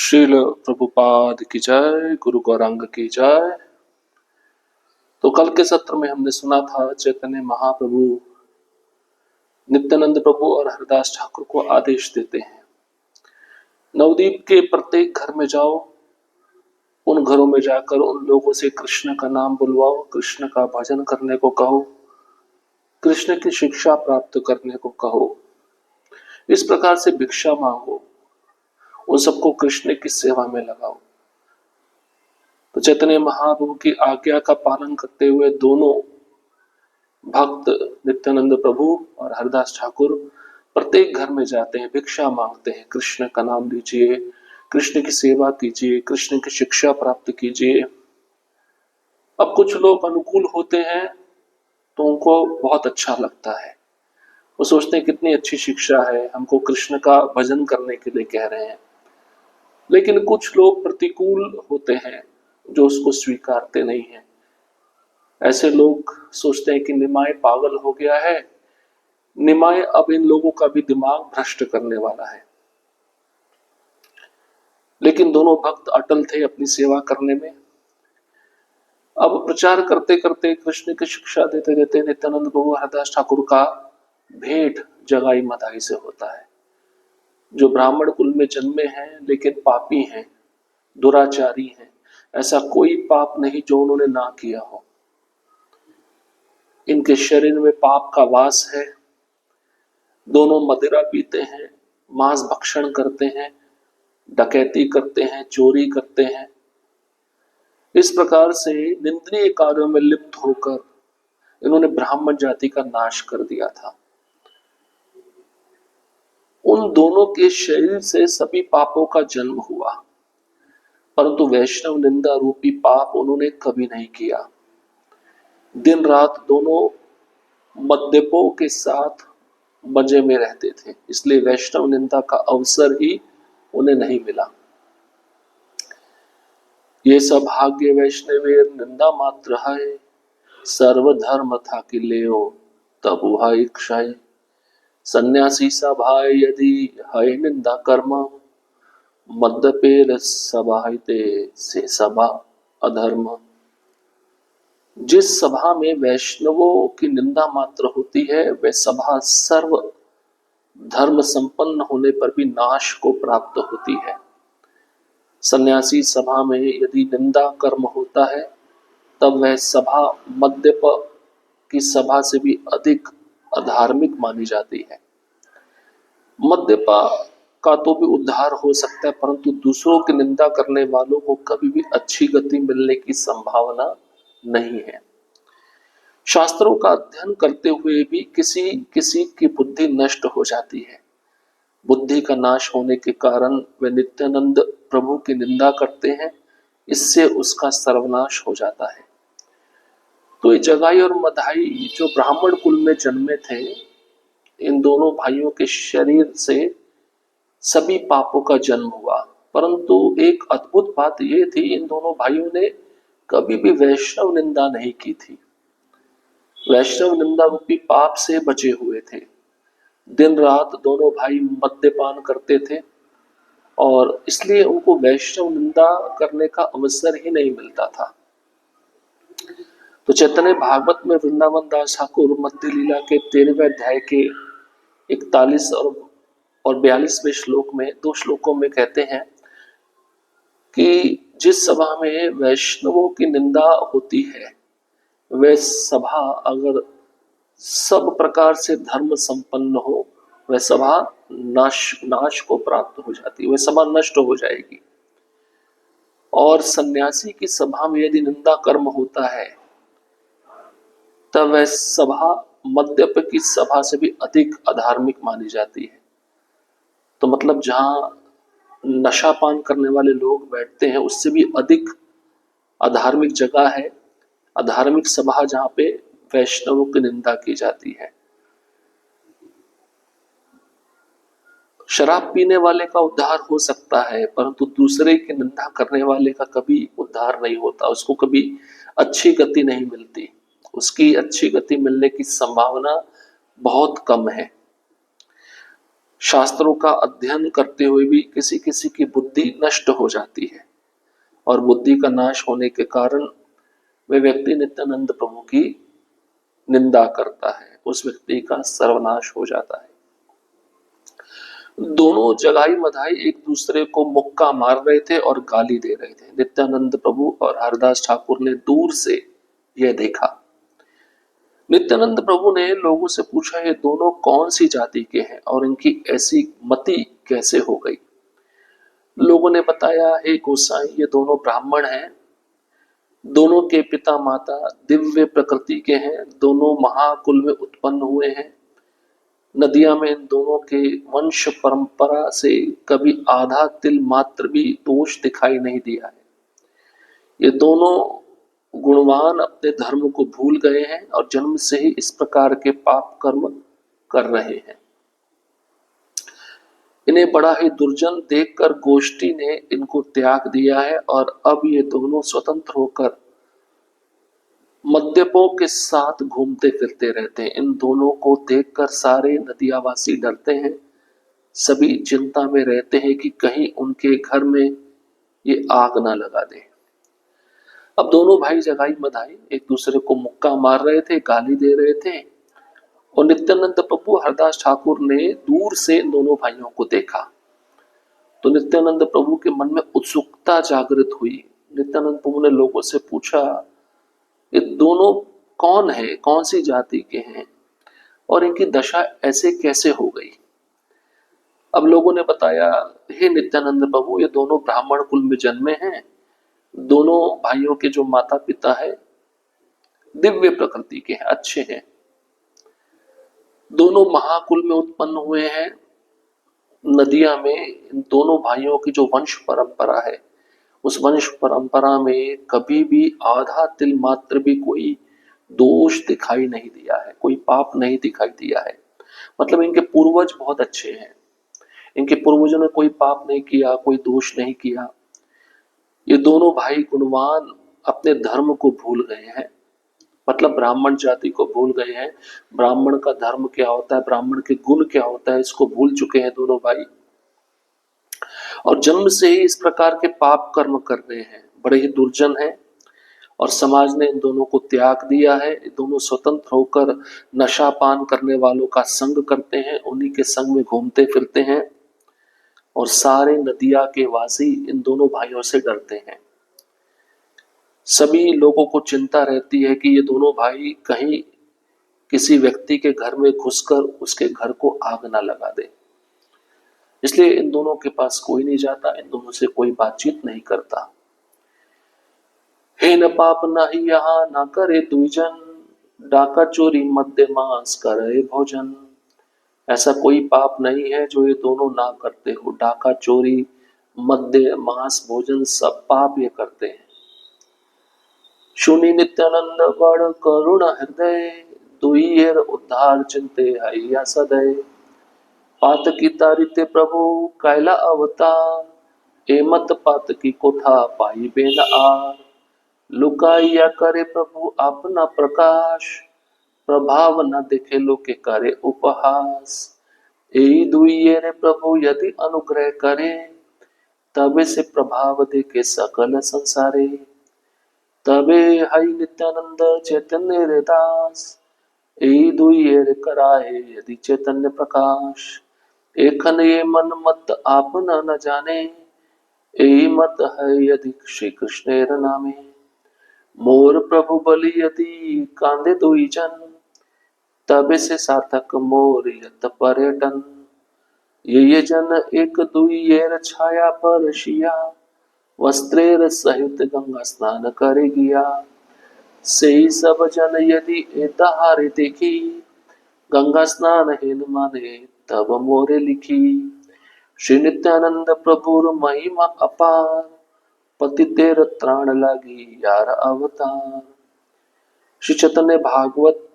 श्रील प्रभुपाद की जय, गुरु गौरांग की जय। तो कल के सत्र में हमने सुना था चैतन्य महाप्रभु नित्यानंद प्रभु और हरदास ठाकुर को आदेश देते हैं, नवदीप के प्रत्येक घर में जाओ, उन घरों में जाकर उन लोगों से कृष्ण का नाम बुलवाओ, कृष्ण का भजन करने को कहो, कृष्ण की शिक्षा प्राप्त करने को कहो। इस प्रकार से भिक्षा मांगो, उन सबको कृष्ण की सेवा में लगाओ। तो चैतन्य महाप्रभु की आज्ञा का पालन करते हुए दोनों भक्त नित्यानंद प्रभु और हरदास ठाकुर प्रत्येक घर में जाते हैं, भिक्षा मांगते हैं, कृष्ण का नाम लीजिए, कृष्ण की सेवा कीजिए, कृष्ण की शिक्षा प्राप्त कीजिए। अब कुछ लोग अनुकूल होते हैं तो उनको बहुत अच्छा लगता है, वो सोचते हैं कितनी अच्छी शिक्षा है, हमको कृष्ण का भजन करने के लिए कह रहे हैं। लेकिन कुछ लोग प्रतिकूल होते हैं जो उसको स्वीकारते नहीं हैं। ऐसे लोग सोचते हैं कि निमाय पागल हो गया है, निमाय अब इन लोगों का भी दिमाग भ्रष्ट करने वाला है। लेकिन दोनों भक्त अटल थे अपनी सेवा करने में। अब प्रचार करते करते, कृष्ण की शिक्षा देते देते नित्यानंद प्रभु हरदास ठाकुर का भेंट जगाई मदाई से होता है। जो ब्राह्मण कुल में जन्मे हैं लेकिन पापी हैं, दुराचारी हैं, ऐसा कोई पाप नहीं जो उन्होंने ना किया हो। इनके शरीर में पाप का वास है। दोनों मदिरा पीते हैं, मांस भक्षण करते हैं, डकैती करते हैं, चोरी करते हैं। इस प्रकार से निंदनीय कार्यों में लिप्त होकर इन्होंने ब्राह्मण जाति का नाश कर दिया था। उन दोनों के शरीर से सभी पापों का जन्म हुआ, परंतु वैष्णव निंदा रूपी पाप उन्होंने कभी नहीं किया। दिन रात दोनों मद्यपों के साथ मजे में रहते थे, इसलिए वैष्णव निंदा का अवसर ही उन्हें नहीं मिला। ये सब भाग्य वैष्णवेर निंदा मात्र है, सर्वधर्म था कि लेओ तब वह इच्छाए। सन्यासी सभाए यदि है निंदा कर्म, मद्यपेर सभाते से सभा अधर्म। जिस सभा में वैष्णवों की निंदा मात्र होती है, वह सभा सर्व धर्म संपन्न होने पर भी नाश को प्राप्त होती है। सन्यासी सभा में यदि निंदा कर्म होता है, तब वह सभा मद्यप की सभा से भी अधिक अधार्मिक मानी जाती है। मद्यपा का तो भी उद्धार हो सकता है, परंतु दूसरों की निंदा करने वालों को कभी भी अच्छी गति मिलने की संभावना नहीं है। शास्त्रों का अध्ययन करते हुए भी किसी किसी की बुद्धि नष्ट हो जाती है। बुद्धि का नाश होने के कारण वे नित्यानंद प्रभु की निंदा करते हैं, इससे उसका सर्वनाश हो जाता है। तो ये जगाई और मधाई जो ब्राह्मण कुल में जन्मे थे, इन दोनों भाइयों के शरीर से सभी पापों का जन्म हुआ। परंतु एक अद्भुत बात यह थी, इन दोनों भाइयों ने कभी भी वैष्णव निंदा नहीं की थी। वैष्णव निंदा रूपी पाप से बचे हुए थे। दिन रात दोनों भाई मद्यपान करते थे और इसलिए उनको वैष्णव निंदा करने का अवसर ही नहीं मिलता था। तो चैतन्य भागवत में वृंदावन दास ठाकुर मध्य लीला के 13वें अध्याय के 41 और 42वें श्लोक में, 2 श्लोकों में कहते हैं कि जिस सभा में वैष्णवों की निंदा होती है, वह सभा अगर सब प्रकार से धर्म संपन्न हो, वह सभा नाश को प्राप्त हो जाती है, वह सभा नष्ट हो जाएगी। और सन्यासी की सभा में यदि निंदा कर्म होता है, तब वह सभा मद्यप की सभा से भी अधिक अधार्मिक मानी जाती है। तो मतलब जहां नशा पान करने वाले लोग बैठते हैं, उससे भी अधिक अधार्मिक जगह है, अधार्मिक सभा जहां पे वैष्णवों की निंदा की जाती है। शराब पीने वाले का उद्धार हो सकता है, परंतु दूसरे की निंदा करने वाले का कभी उद्धार नहीं होता, उसको कभी अच्छी गति नहीं मिलती, उसकी अच्छी गति मिलने की संभावना बहुत कम है। शास्त्रों का अध्ययन करते हुए भी किसी किसी की बुद्धि नष्ट हो जाती है और बुद्धि का नाश होने के कारण वे व्यक्ति नित्यानंद प्रभु की निंदा करता है, उस व्यक्ति का सर्वनाश हो जाता है। दोनों जगाई मधाई एक दूसरे को मुक्का मार रहे थे और गाली दे रहे थे। नित्यानंद प्रभु और हरदास ठाकुर ने दूर से यह देखा। नित्यानंद प्रभु ने लोगों से पूछा, ये दोनों कौन सी जाति के हैं और इनकी ऐसी मति कैसे हो गई? लोगों ने बताया, हे गोसाई, ये दोनों ब्राह्मण हैं, दोनों के पिता माता दिव्य प्रकृति के हैं, दोनों महाकुल में उत्पन्न हुए हैं। नदिया में इन दोनों के वंश परंपरा से कभी आधा तिल मात्र भी दोष दिखाई नहीं दिया है। ये दोनों गुणवान अपने धर्म को भूल गए हैं और जन्म से ही इस प्रकार के पाप कर्म कर रहे हैं। इन्हें बड़ा ही दुर्जन देखकर गोष्ठी ने इनको त्याग दिया है और अब ये दोनों स्वतंत्र होकर मद्यपों के साथ घूमते फिरते रहते हैं। इन दोनों को देखकर सारे नदियावासी डरते हैं, सभी चिंता में रहते हैं कि कहीं उनके घर में ये आग ना लगा दे। अब दोनों भाई जगाई मधाई एक दूसरे को मुक्का मार रहे थे, गाली दे रहे थे और नित्यानंद प्रभु हरदास ठाकुर ने दूर से दोनों भाइयों को देखा तो नित्यानंद प्रभु के मन में उत्सुकता जागृत हुई। नित्यानंद प्रभु ने लोगों से पूछा, ये दोनों कौन है, कौन सी जाति के हैं और इनकी दशा ऐसे कैसे हो गई? अब लोगों ने बताया, हे नित्यानंद प्रभु, ये दोनों ब्राह्मण कुल में जन्मे हैं, दोनों भाइयों के जो माता पिता है दिव्य प्रकृति के हैं, अच्छे हैं, दोनों महाकुल में उत्पन्न हुए हैं। नदिया में इन दोनों भाइयों की जो वंश परंपरा है, उस वंश परंपरा में कभी भी आधा तिल मात्र भी कोई दोष दिखाई नहीं दिया है, कोई पाप नहीं दिखाई दिया है। मतलब इनके पूर्वज बहुत अच्छे हैं, इनके पूर्वजों ने कोई पाप नहीं किया, कोई दोष नहीं किया। ये दोनों भाई गुणवान अपने धर्म को भूल गए हैं, मतलब ब्राह्मण जाति को भूल गए हैं। ब्राह्मण का धर्म क्या होता है, ब्राह्मण के गुण क्या होता है, इसको भूल चुके हैं दोनों भाई और जन्म से ही इस प्रकार के पाप कर्म कर रहे हैं, बड़े ही दुर्जन हैं और समाज ने इन दोनों को त्याग दिया है। दोनों स्वतंत्र होकर नशा पान करने वालों का संग करते हैं, उन्हीं के संग में घूमते फिरते हैं और सारे नदिया के वासी इन दोनों भाइयों से डरते हैं। सभी लोगों को चिंता रहती है कि ये दोनों भाई कहीं किसी व्यक्ति के घर में घुसकर उसके घर को आग ना लगा दे, इसलिए इन दोनों के पास कोई नहीं जाता, इन दोनों से कोई बातचीत नहीं करता। हे न पाप नहीं यहाँ ना करे दुईजन, डाका चोरी मध्य मांस करे भोजन। ऐसा कोई पाप नहीं है जो ये दोनों ना करते हो। डाका चोरी मध्य मांस भोजन सब पाप ये करते हैं। सुनी नित्यानंद बड़ करुण हृदय, दुईयर उद्धार चिंते हैया सदय। पात की तारिते प्रभु कैला अवतार, एमत पात की कोठा पाई बेन आर। लुकाइया करे प्रभु अपना प्रकाश, प्रभाव न देखे लोके करे उपहास। यही दुइये रे प्रभु यदि अनुग्रह करे, तबे से प्रभाव देखे सकल संसारे। तबे हई नित्यानंद चैतन्य रे दास, यही दुइये रे कराए यदि चैतन्य प्रकाश। एखन ये मन मत आपना न जाने, यही मत है यदि श्री कृष्ण नामे। मोर प्रभु बलि यदि कांदे दुई जन, तबे से सार्थक मोर यत पर्यटन। ये जन एक दुइयर छाया पर शिया, वस्त्रेर सहित गंगा स्नान करे गिया। से सब जन यदि एताहारे देखी, गंगा स्नान हेन माने तब मोरे लिखी। श्री नित्यानंद प्रभुर महिमा अपार, पति तेर त्राण लागी यार अवतार। श्री चैतन्य भागवत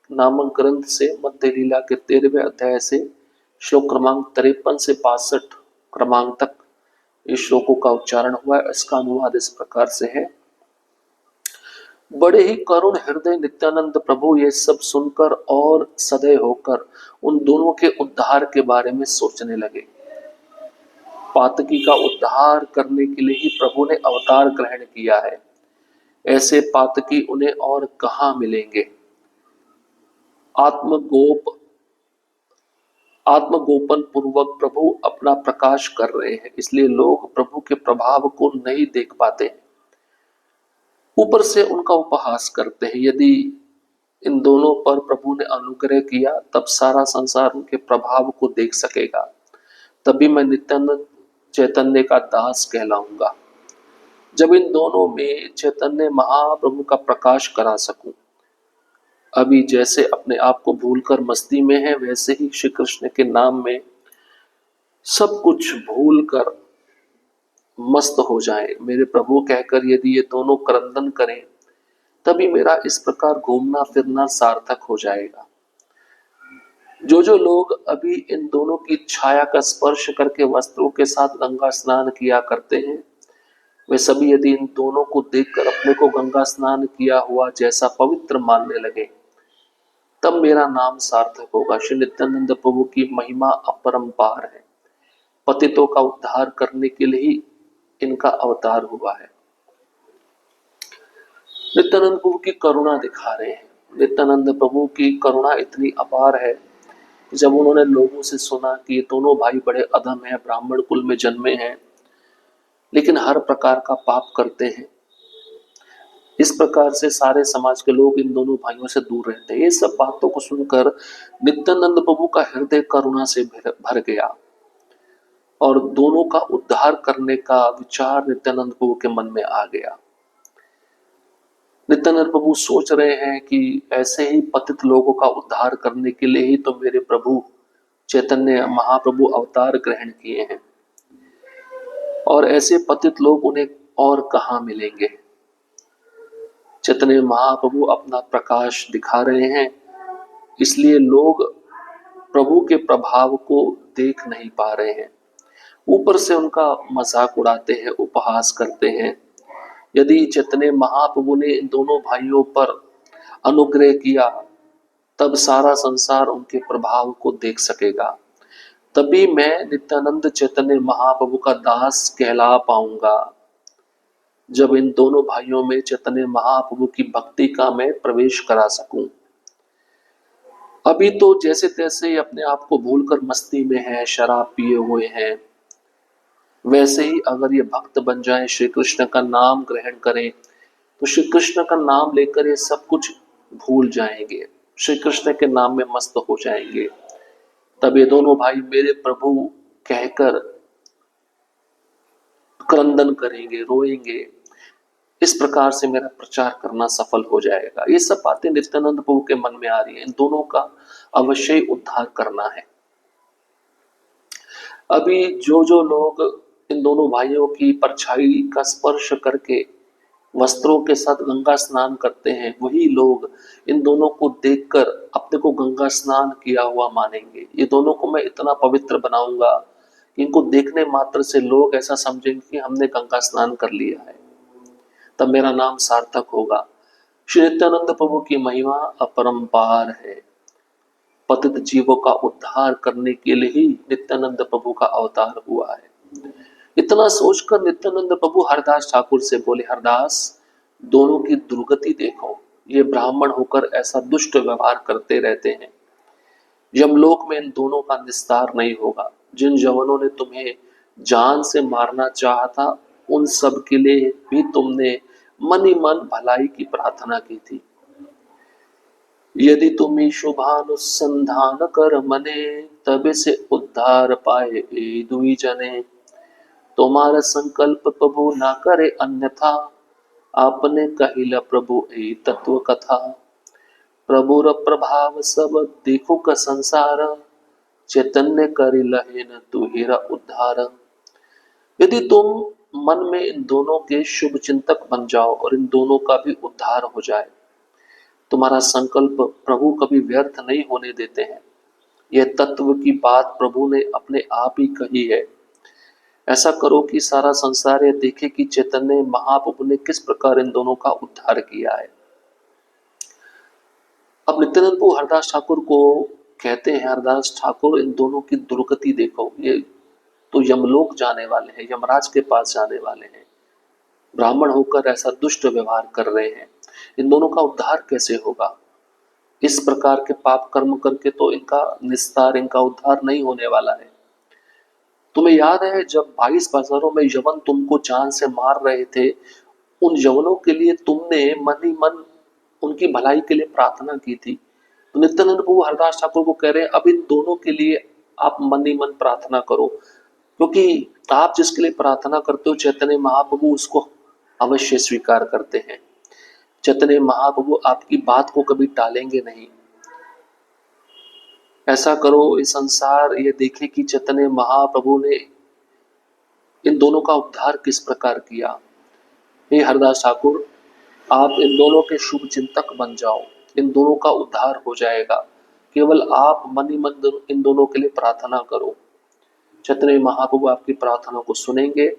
नामक ग्रंथ से मध्य लीला के 13वें अध्याय से श्लोक क्रमांक 53 से 62 क्रमांक तक इस श्लोकों का उच्चारण हुआ है। इसका अनुवाद इस प्रकार से है। बड़े ही करुण हृदय नित्यानंद प्रभु ये सब सुनकर और सदैव होकर उन दोनों के उद्धार के बारे में सोचने लगे। पातकी का उद्धार करने के लिए ही प्रभु ने अवतार ग्रहण किया है। ऐसे पातकी उन्हें और कहां मिलेंगे। आत्मगोपन पूर्वक प्रभु अपना प्रकाश कर रहे हैं, इसलिए लोग प्रभु के प्रभाव को नहीं देख पाते। ऊपर से उनका उपहास करते हैं। यदि इन दोनों पर प्रभु ने अनुग्रह किया तब सारा संसार उनके प्रभाव को देख सकेगा, तभी मैं नित्यानंद चैतन्य का दास कहलाऊंगा। जब इन दोनों में चैतन्य महाप्रभु का प्रकाश करा सकूं। अभी जैसे अपने आप को भूलकर मस्ती में है, वैसे ही श्री कृष्ण के नाम में सब कुछ भूलकर मस्त हो जाए। मेरे प्रभु कहकर यदि ये दोनों क्रंदन करें तभी मेरा इस प्रकार घूमना फिरना सार्थक हो जाएगा। जो जो लोग अभी इन दोनों की छाया का स्पर्श करके वस्त्रों के साथ गंगा स्नान किया करते हैं, वे सभी यदि इन दोनों को देखकर अपने को गंगा स्नान किया हुआ जैसा पवित्र मानने लगे, तब मेरा नाम सार्थक होगा। श्री नित्यानंद प्रभु की महिमा अपरंपार है। पतितों का उद्धार करने के लिए ही इनका अवतार हुआ है। नित्यानंद प्रभु की करुणा दिखा रहे हैं। नित्यानंद प्रभु की करुणा इतनी अपार है कि जब उन्होंने लोगों से सुना कि ये दोनों भाई बड़े अधम हैं, ब्राह्मण कुल में जन्मे हैं, लेकिन हर प्रकार का पाप करते हैं, इस प्रकार से सारे समाज के लोग इन दोनों भाइयों से दूर रहते हैं। ये सब बातों को सुनकर नित्यानंद प्रभु का हृदय करुणा से भर गया और दोनों का उद्धार करने का विचार नित्यानंद प्रभु के मन में आ गया। नित्यानंद प्रभु सोच रहे हैं कि ऐसे ही पतित लोगों का उद्धार करने के लिए ही तो मेरे प्रभु चैतन्य महाप्रभु अवतार ग्रहण किए हैं, और ऐसे पतित लोग उन्हें और कहां मिलेंगे। चैतन्य महाप्रभु अपना प्रकाश दिखा रहे हैं, इसलिए लोग प्रभु के प्रभाव को देख नहीं पा रहे हैं। ऊपर से उनका मजाक उड़ाते हैं, उपहास करते हैं। यदि चैतन्य महाप्रभु ने इन दोनों भाइयों पर अनुग्रह किया तब सारा संसार उनके प्रभाव को देख सकेगा, तभी मैं नित्यानंद चैतन्य महाप्रभु का दास कहला पाऊंगा। जब इन दोनों भाइयों में चैतन्य महाप्रभु की भक्ति का मैं प्रवेश करा सकूं। अभी तो जैसे तैसे अपने आप को भूलकर मस्ती में है, शराब पिए हुए हैं, वैसे ही अगर ये भक्त बन जाए, श्री कृष्ण का नाम ग्रहण करें, तो श्री कृष्ण का नाम लेकर ये सब कुछ भूल जाएंगे, श्री कृष्ण के नाम में मस्त हो जाएंगे। तब ये दोनों भाई मेरे प्रभु कहकर क्रंदन करेंगे, रोएंगे। इस प्रकार से मेरा प्रचार करना सफल हो जाएगा। ये सब बातें नित्यानंद प्रभु के मन में आ रही हैं। इन दोनों का अवश्य उद्धार करना है। अभी जो जो लोग इन दोनों भाइयों की परछाई का स्पर्श करके वस्त्रों के साथ गंगा स्नान करते हैं, वही लोग इन दोनों को देखकर अपने को गंगा स्नान किया हुआ मानेंगे। ये दोनों को मैं इतना पवित्र बनाऊंगा कि इनको देखने मात्र से लोग ऐसा समझेंगे कि हमने गंगा स्नान कर लिया है, तब मेरा नाम सार्थक होगा। श्री नित्यानंद प्रभु की महिमा अपरंपार है। पतित जीवों का उद्धार करने के लिए ही नित्यानंद प्रभु का अवतार हुआ है। इतना सोचकर नित्यानंद प्रभु हरदास ठाकुर से बोले, हरदास, दोनों की दुर्गति देखो। ये ब्राह्मण होकर ऐसा दुष्ट व्यवहार करते रहते हैं। यमलोक में इन दोनों का निस्तार नहीं होगा। जिन जवानों ने तुम्हें जान से मारना चाहा था, उन सब के लिए भी तुमने मन ही मन भलाई की प्रार्थना की थी। यदि तुम्हें शुभानुसंधान कर मने, तबे से उद्धार पाए ए दुई जने। तुम्हारा संकल्प प्रभु ना करे अन्यथा, आपने कहिला प्रभु ए तत्व कथा। प्रभुर प्रभाव सब देखो का संसार, चैतन्य करि लहे न तुहिरा उद्धार। यदि तुम मन में इन दोनों के शुभ चिंतक बन जाओ और इन दोनों का भी उद्धार हो जाए, तुम्हारा संकल्प प्रभु कभी व्यर्थ नहीं होने देते हैं। यह तत्व की बात प्रभु ने अपने आप ही कही है। ऐसा करो कि सारा संसार यह देखे कि चैतन्य महाप्रभु ने किस प्रकार इन दोनों का उद्धार किया है। अब नित्यानंद प्रभु हरदास ठाकुर को कहते हैं, हरदास ठाकुर इन दोनों की दुर्गति देखो, ये तो यमलोक जाने वाले हैं, यमराज के पास जाने वाले हैं, ब्राह्मण होकर ऐसा दुष्ट व्यवहार कर रहे हैं, इन दोनों का उद्धार कैसे होगा? इस प्रकार के पाप कर्म करके तो इनका निस्तार, इनका उद्धार नहीं होने वाला है। तुम्हें याद है जब 22 बाजारों में यवन तुमको जान से मार रहे थे, उन यवनों के लिए तुमने मन ही मन उनकी भलाई के लिए प्रार्थना की थी। तो नित्यानंद प्रभु हरदास ठाकुर को कह रहे हैं, अब इन दोनों के लिए आप मन ही मन प्रार्थना करो, क्योंकि आप जिसके लिए प्रार्थना करते हो चैतन्य महाप्रभु उसको अवश्य स्वीकार करते हैं। चैतन्य महाप्रभु आपकी बात को कभी टालेंगे नहीं। ऐसा करो ये संसार ये देखे कि चैतन्य महाप्रभु ने इन दोनों का उद्धार किस प्रकार किया। हे हरदास ठाकुर, आप इन दोनों के शुभ चिंतक बन जाओ, इन दोनों का उद्धार हो जाएगा। केवल आप मन ही मन इन दोनों के लिए प्रार्थना करो, चैतन्य महाप्रभु आपकी प्रार्थना को सुनेंगे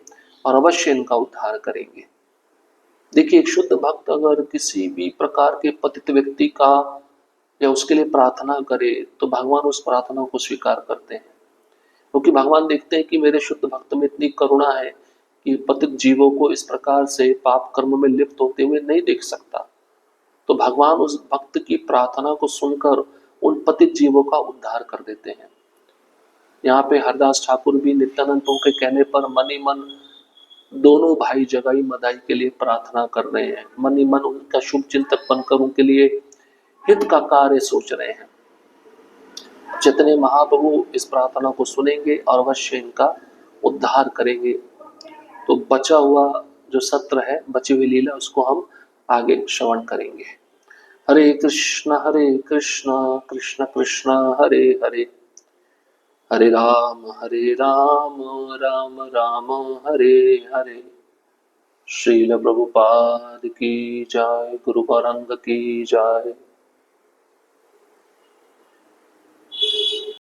और अवश्य इनका उद्धार करेंगे। देखिए, एक शुद्ध भक्त अगर किसी भी प्रकार के पतित व्यक्ति का या उसके लिए प्रार्थना करे तो भगवान उस प्रार्थना को स्वीकार करते हैं, क्योंकि भगवान देखते हैं कि मेरे शुद्ध भक्त में इतनी करुणा है कि पतित जीवों को इस प्रकार से पाप कर्म में लिप्त होते हुए नहीं देख सकता। तो भगवान उस भक्त की प्रार्थना को सुनकर उन पतित जीवों का उद्धार कर देते हैं। यहाँ पे हरदास ठाकुर भी नित्यानंद प्रभु के कहने पर मन ही मन दोनों भाई जगाई मदाई के लिए प्रार्थना कर रहे हैं, मन ही मन उनका शुभ चिंतक बनकर उनके लिए हित का कार्य सोच रहे हैं। चैतन्य महाप्रभु इस प्रार्थना को सुनेंगे और अवश्य इनका उद्धार करेंगे। तो बचा हुआ जो सत्र है, बची हुई लीला, उसको हम आगे श्रवण करेंगे। हरे कृष्ण कृष्ण कृष्ण हरे हरे, हरे राम राम राम हरे हरे। श्रील प्रभुपाद की जय, गुरु गौरांग की जय।